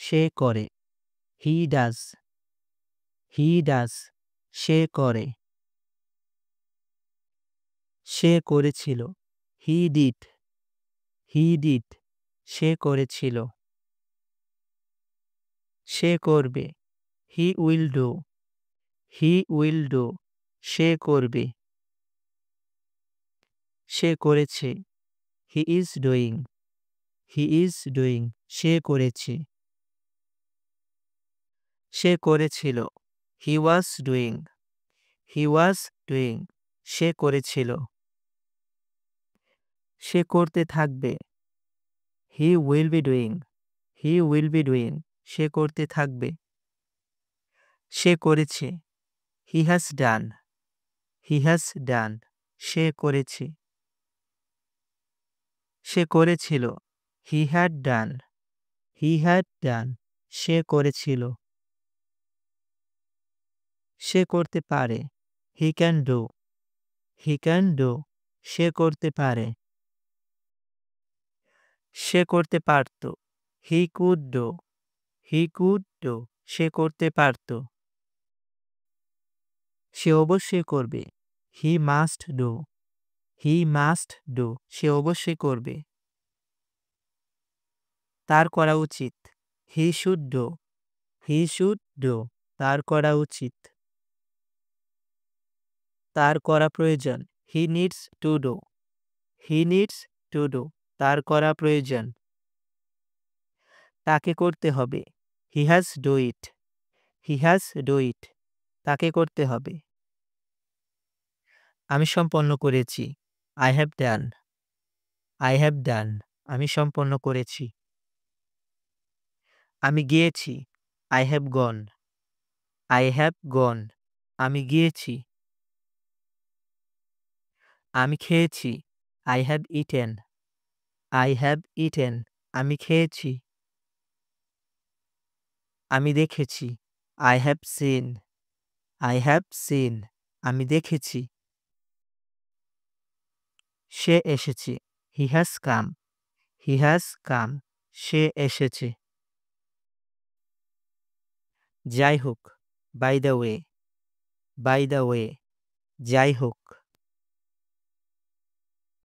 সে করে। He does. He does. সে করে। সে করেছিল। He did. He did. সে করেছিল। সে করবে। He will do. He will do. সে করবে। সে করেছে। He is doing. He is doing. সে করেছে। সে করেছিল। হি was doing. He was doing. সে করেছিল। সে করতে থাকবে। He will be doing. He will be doing. সে করতে থাকবে। সে করেছে। He has done. He has done. সে করেছে। সে করেছিল। He had done. He had done. সে করেছিল। সে করতে পারে। He can do. He can do. সে করতে পারে। সে করতে পারত। He could do. He could do. সে করতে পারত। সে অবশ্যই করবে। He must do. He must do. সে অবশ্যই করবে। তার করা উচিত। He should do. He should do. তার করা উচিত। তার করা প্রয়োজন। He needs to do. He needs to do. তার করা প্রয়োজন। তাকে করতে হবে। He has do it. He has do ইট। তাকে করতে হবে। আমি সম্পন্ন করেছি। I have done. I have done. আমি সম্পন্ন করেছি। আমি গিয়েছি। I have gone. I have gone. আমি গিয়েছি। আমি খেয়েছি। I have eaten. I have eaten. আমি খেয়েছি। আমি দেখেছি। I have seen. I have seen. আমি দেখেছি। সে এসেছে। He has come. He has come. সে এসেছে। যাই হোক। By the way. By the way. যাই হোক।